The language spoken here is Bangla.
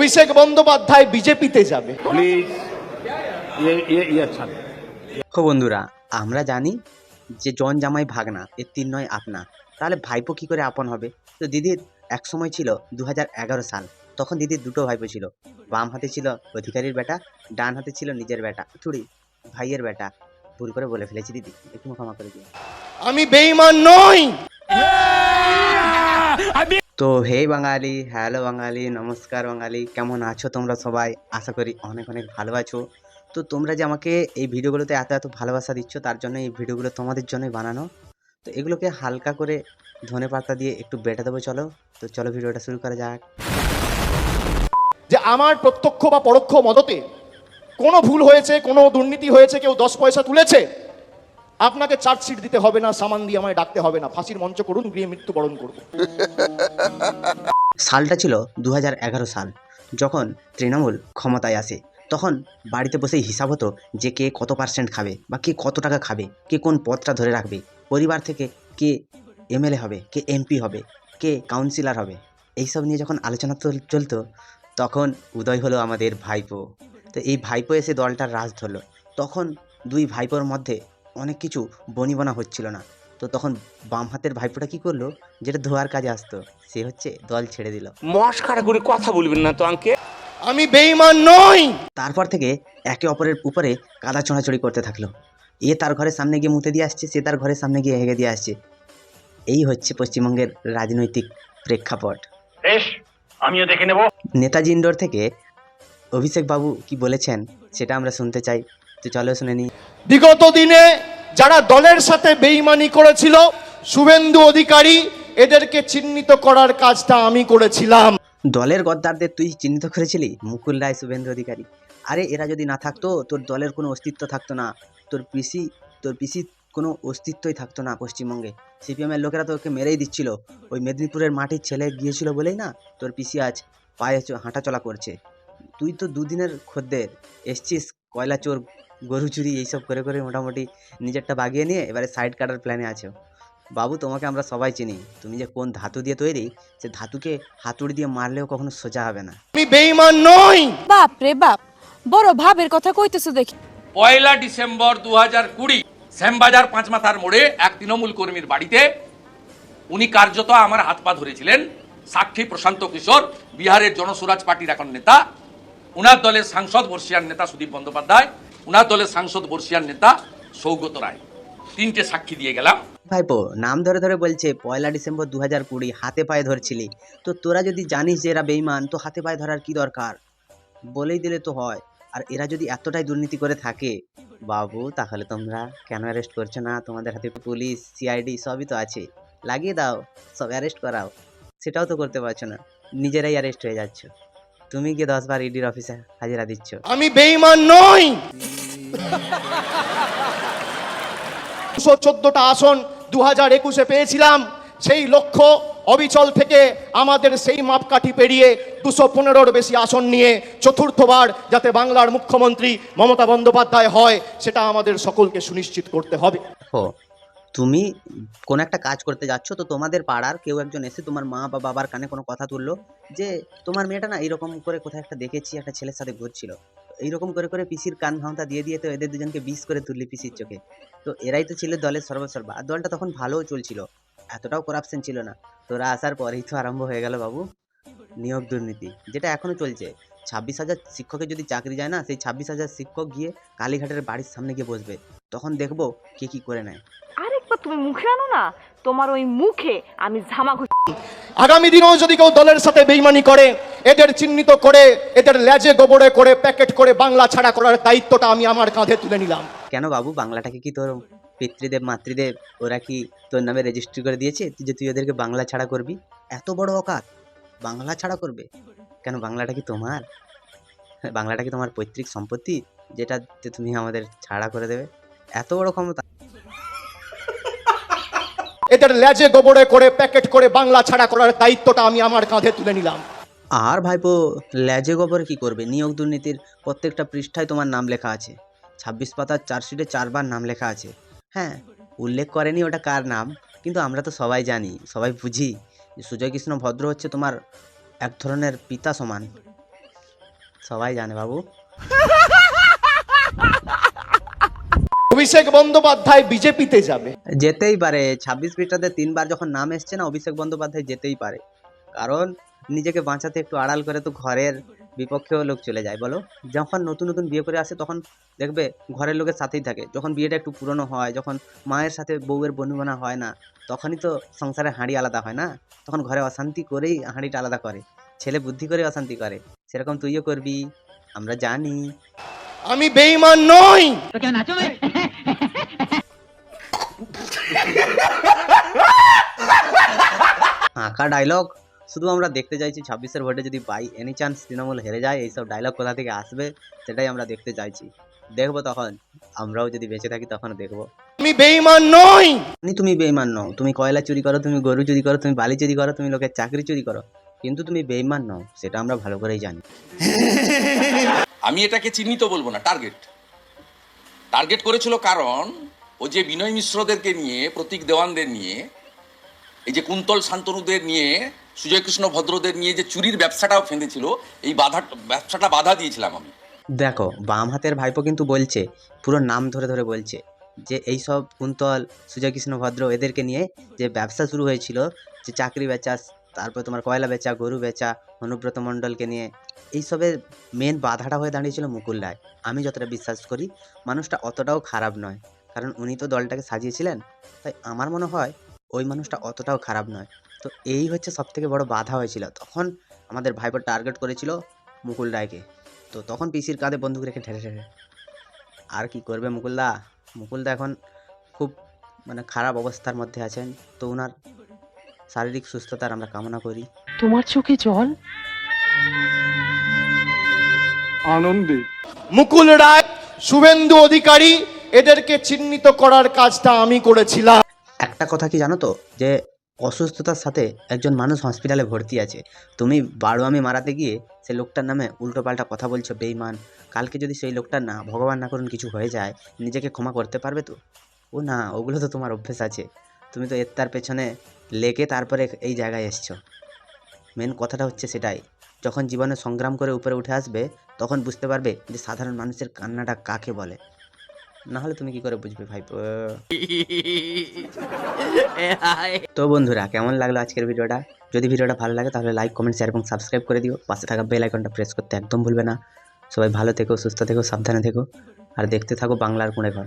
অভিষেক বন্দ্যোপাধ্যায় বিজেপিতে যাবে। प्लीज ये अच्छा नहीं। ও বন্ধুরা, আমরা জানি যে জন জামাই ভাগনা, এর তিন নয় আপনা, তাহলে ভাইপো কি করে আপন হবে? তো দিদির এক সময় ছিল 2011 সাল, তখন দিদির দুটো ভাইপো ছিল। বাম হাতে ছিল অধিকারীর বেটা, ডান হাতে ছিল নিজের বেটা, থুড়ি ভাইয়ের বেটা। ভুল করে বলে ফেলেছি দিদি, একটু ক্ষমা করে দিও। আমি বেঈমান নই। তো হে বাঙালি, হ্যালো বাঙালি, নমস্কার বাঙালি, কেমন আছো তোমরা সবাই? আশা করি অনেক অনেক ভালো আছো। তো তোমরা যে আমাকে এই ভিডিওগুলোতে এত এত ভালোবাসা দিচ্ছ, তার জন্য এই ভিডিওগুলো তোমাদের জন্যই বানানো। তো এগুলোকে হালকা করে ধনেপাতা দিয়ে একটু বেটে দেবো, চলো। তো চলো ভিডিওটা শুরু করা যাক। যে আমার প্রত্যক্ষ বা পরোক্ষ মদতে কোনো ভুল হয়েছে, কোনো দুর্নীতি হয়েছে, কেউ 10 পয়সা তুলেছে, আপনাকে চার্জশিট দিতে হবে না, সামান দিয়ে আমায় ডাকতে হবে না, ফাঁসির মঞ্চ করুন, গৃহে মৃত্যুবরণ করব। সালটা ছিল 2011 সাল, যখন তৃণমূল ক্ষমতায় আসে। তখন বাড়িতে বসেই হিসাব হতো যে কে কত পার্সেন্ট খাবে, বা কে কত টাকা খাবে, কে কোন পদটা ধরে রাখবে, পরিবার থেকে কে এমএলএ হবে, কে এমপি হবে, কে কাউন্সিলর হবে। এইসব নিয়ে যখন আলোচনা চলতো, তখন উদয় হলো আমাদের ভাইপো। তো এই ভাইপো এসে দলটার রাজ ধরলো। তখন দুই ভাইপোর মধ্যে অনেক কিছু বনিবনা হচ্ছিল না। তো তখন বাম হাতের ভাইপোটা কি করলো, যেটা ধোয়ার কাজে আসতো, সে হচ্ছে দল ছেড়ে দিল। মস্কারা করে কথা বলবেন না তো আঙ্কে। আমি বেঈমান নই। তারপর থেকে একে অপরের উপরে কাদা ছোঁড়াছড়ি করতে থাকলো। এ তার ঘরের সামনে গিয়ে মুতে দিয়ে আসছে, সে তার ঘরের সামনে গিয়ে হেগে দিয়ে আসছে। এই হচ্ছে পশ্চিমবঙ্গের রাজনৈতিক প্রেক্ষাপট। আমিও দেখে নেব। নেতাজি ইন্ডোর থেকে অভিষেক বাবু কি বলেছেন সেটা আমরা শুনতে চাই। তো চলো শুনে নিই। বিগত দিনে যারা দলের সাথে বেঈমানি করেছিল, শুভেন্দু অধিকারী, এদেরকে চিহ্নিত করার কাজটা আমি করেছিলাম। দলের গদ্দারদের তুই চিহ্নিত করেছিলি? মুকুল রায়, শুভেন্দু অধিকারী। আরে এরা যদি না থাকতো, তোর দলের কোনো অস্তিত্ব থাকতো না। তোর পিসি কোনো অস্তিত্বই থাকতো না পশ্চিমবঙ্গে। সিপিএমের লোকেরা তো ওকে মেরেই দিচ্ছিল। ওই মেদিনীপুরের মাটির ছেলে গিয়েছিল বলেই না তোর পিসি আজ পায়ে হাঁটা চলা করছে। তুই তো দুদিনের খদ্দের, এসছিস কয়লা চোর, গরু চুরি এইসব করে করে মোটামুটি নিজেরটা বাগিয়ে নিয়ে এবারে সাইড কাটার প্ল্যানে আছো। বাবু, তোমাকে আমরা সবাই চিনি। তুমি যে কোন ধাতু দিয়ে তৈরি, সে ধাতুকে হাতুড়ি দিয়ে মারলেও কখনো সোজা হবে না। আমি বেঈমান নই। বাপ রে বাপ, বড় ভাবের কথা কইতেছো দেখি। 1 ডিসেম্বর 2020 শ্যামবাজার পাঁচমাথার মোড়ে এক তৃণমূল কর্মীর বাড়িতে উনি কার্যত আমার হাত পা ধরেছিলেন। সাক্ষী প্রশান্ত কিশোর, বিহারের জনসুরাজ পার্টির এখন নেতা, উনার দলের সাংসদ বর্ষিয়ান নেতা সুদীপ বন্দ্যোপাধ্যায়, উনার দলের সাংসদ বর্ষিয়ান নেতা সৌগত রায়, তিনটে সাক্ষী দিয়ে গেলাম। ভাইপো নাম ধরে ধরে বলছে 1 ডিসেম্বর 2020 হাতে পায়ে ধরছিলি। তো তোরা যদি জানিস যে এরা বেঈমান, তো হাতে পায়ে ধরার কি দরকার? বলেই দিলে তো হয়। আর এরা যদি এতটাই দুর্নীতি করে থাকে বাবু, তাহলে তোমরা কেন অ্যারেস্ট করছো না? তোমাদের হাতে পুলিশ, সিআইডি সবই তো আছে, লাগিয়ে দাও, সব অ্যারেস্ট করাও। সেটাও তো করতে পারছো না, নিজেরাই অ্যারেস্ট হয়ে যাচ্ছ। তুমি গিয়ে 10 বার ইডির অফিসে হাজিরা দিচ্ছ। আমি বেঈমান নই। 214টা আসন 2021-এ পেয়েছিলাম। সেই লক্ষ্য অবিচল থেকে আমাদের সেই মাপকাঠি পেরিয়ে 215-র বেশি আসন নিয়ে চতুর্থবার যাতে বাংলার মুখ্যমন্ত্রী মমতা বন্দ্যোপাধ্যায় হয়, সেটা আমাদের সকলকে সুনিশ্চিত করতে হবে। দেখো, তুমি কোন একটা কাজ করতে যাচ্ছ, তো তোমাদের পাড়ার কেউ একজন এসে তোমার মা বা বাবার কানে কোনো কথা তুললো যে তোমার মেয়েটা না এইরকম করে কোথায় একটা দেখেছি, একটা ছেলের সাথে ঘুরছিল। এইরকম করে করে পিসির কান ভাঙতা দিয়ে দিয়ে তো এদের দুজনকে বিষ করে তুললি পিসির চোখে। তো এরাই তো ছিল দলের সর্বসর্বা, আর দলটা তখন ভালোও চলছিল, এতটাও করাপশন ছিল না। তোরা আসার পরেই তো আরম্ভ হয়ে গেল বাবু নিয়োগ দুর্নীতি, যেটা এখনো চলছে। 26,000 শিক্ষকের যদি চাকরি যায় না, সেই 26,000 শিক্ষক গিয়ে কালীঘাটের বাড়ির সামনে গিয়ে বসবে, তখন দেখবো কে কি করে নেয়। আরেকবার তুমি মুখে আনো না, তোমার ওই মুখে আমি ঝামা আগামী দিনেও যদি কেউ দলের সাথে বেঈমানি করে, এদের চিহ্নিত করে, এদের লেজে গোবরে করে প্যাকেট করে বাংলা ছাড়া করার দায়িত্বটা আমি আমার কাঁধে তুলে নিলাম। কেন বাবু, বাংলাটাকে কি তোর পিতৃদেব মাতৃদেব ওরা কি তোর নামে রেজিস্ট্রি করে দিয়েছে যে তুই ওদেরকে বাংলা ছাড়া করবি? এত বড় অকাত, বাংলা ছাড়া করবে? কেন বাংলাটা কি তোমার? বাংলাটা কি তোমার পৈতৃক সম্পত্তি যেটা তুমি আমাদের ছাড়া করে দেবে? এত বড় ক্ষমতা? এদের লেজে গোবরে করে প্যাকেট করে বাংলা ছাড়া করার দায়িত্বটা আমি আমার কাঁধে তুলে নিলাম। আর ভাইপো, লেজে গোবর কি করবে? নিয়োগ দুর্নীতির প্রত্যেকটা পৃষ্ঠায় তোমার নাম লেখা আছে। 26 পাতার চার্জশিটে 4 বার নাম লেখা আছে। হ্যাঁ, উল্লেখ করেনি ওটা কার নাম, কিন্তু আমরা তো সবাই জানি, সবাই বুঝি যে সুজয় কৃষ্ণ ভদ্র হচ্ছে তোমার এক ধরনের পিতা সমান। সবাই জানে বাবু। অভিষেক বন্দ্যোপাধ্যায় বিজেপিতে যাবে। যেতেই পারে, 26 ফিটাতে 3বার যখন নাম এসছে না, অভিষেক বন্দ্যোপাধ্যায় যেতেই পারে। কারণ নিজেকে বাঁচাতে একটু আড়াল করে তো ঘরের বিপক্ষেও লোক চলে যায় বলো। যখন নতুন নতুন বিয়ে করে আসে তখন দেখবে ঘরের লোকের সাথেই থাকে। যখন বিয়েটা একটু পুরনো হয়, যখন মায়ের সাথে বউয়ের বনিবনা হয় না, তখনই তো সংসারে হাঁড়ি আলাদা হয় না। তখন ঘরে অশান্তি করেই হাঁড়িটা আলাদা করে, ছেলে বুদ্ধি করে অশান্তি করে। সেরকম তুইও করবি, আমরা জানি। আমি বেঈমান নই। ফাঁকা ডায়লগ। শুধু আমরা দেখতে চাইছি 26-এর ভোটে যদি বাই এনি চান্স তৃণমূল হেরে যায়, এইসব ডায়লগ কোথা থেকে আসবে সেটাই আমরা দেখতে চাইছি। দেখবো তখন, আমরাও যদি বেঁচে থাকি তখন দেখবো। আমি বেঈমান নই। তুমি বেইমান নও, তুমি কয়লা চুরি করো, তুমি গরু চুরি করো, তুমি বালি চুরি করো, তুমি লোকের চাকরি চুরি করো, কিন্তু তুমি বেইমান নও, সেটা আমরা ভালো করেই জানি। আমি এটাকে চিহ্নিত বলবো না, টার্গেট টার্গেট করেছিল। কারণ ও যে বিনয় মিশ্রদেরকে নিয়ে, প্রতীক দেওয়ানদের নিয়ে, এই যে কুন্তল শান্তনুদের নিয়ে, সুজয় কৃষ্ণ ভদ্রদের নিয়ে যে চুরির ব্যবসাটাও ফেঁদেছিল, এই ব্যবসাটা বাধা দিয়েছিলাম আমি। দেখো, বাম হাতের ভাইপো কিন্তু বলছে, পুরো নাম ধরে ধরে বলছে যে এই সব কুন্তল, সুজয় কৃষ্ণ ভদ্র এদেরকে নিয়ে যে ব্যবসা শুরু হয়েছিল, যে চাকরি বেচা, তারপর তোমার কয়লা বেচা, গরু বেচা, অনুব্রত মণ্ডলকে নিয়ে, এইসবের মেন বাধাটা হয়ে দাঁড়িয়েছিল মুকুল রায়। আমি যতটা বিশ্বাস করি মানুষটা অতটাও খারাপ নয়, কারণ উনি তো দলটাকে সাজিয়েছিলেন। তাই আমার মনে হয় ওই মানুষটা অতটাও খারাপ নয়। তো এই হচ্ছে সব থেকে বড় বাধা হয়েছিল। তখন আমাদের ভাইপো টার্গেট করেছিল মুকুল রায়কে। তো তখন পিসির কাঁধে বন্দুক রেখে ঠেলে ঠেলে। আর কি করবে মুকুলদা? মুকুলদা এখন খুব মানে খারাপ অবস্থার মধ্যে আছেন। তো ওনার শারীরিক সুস্থতার আমরা কামনা করি। তোমার চোখে জল? আনন্দে। মুকুল রায়, শুভেন্দু অধিকারী, এদেরকে চিহ্নিত করার কাজটা আমি করেছিলাম। একটা কথা কি জানো তো, যে অসুস্থতার সাথে একজন মানুষ হসপিটালে ভর্তি আছে, তুমি বারোয়ামি মারাতে গিয়ে সেই লোকটার নামে উল্টোপাল্টা কথা বলছো, বেইমান। কালকে যদি সেই লোকটার না, ভগবান না করুন, কিছু হয়ে যায়, নিজেকে ক্ষমা করতে পারবে তো? ও না, ওগুলো তো তোমার অভ্যেস আছে। তুমি তো এর তার পেছনে লেগে তারপরে এই জায়গায় এসছো। মেন কথাটা হচ্ছে সেটাই। যখন জীবনে সংগ্রাম করে উপরে উঠে আসবে, তখন বুঝতে পারবে যে সাধারণ মানুষের কান্নাটা কাকে বলে। না হলে তুমি কি করে বুঝবে ভাইপো? তো বন্ধুরা, কেমন লাগলো আজকের ভিডিওটা? যদি ভিডিওটা ভালো লাগে তাহলে লাইক, কমেন্ট, শেয়ার এবং সাবস্ক্রাইব করে দিও। পাশে থাকা বেল আইকনটা প্রেস করতে একদম ভুলবে না। সবাই ভালো থেকো, সুস্থ থেকো, সাবধানে থেকো, আর দেখতে থাকো বাংলার কুঁড়ে ঘর।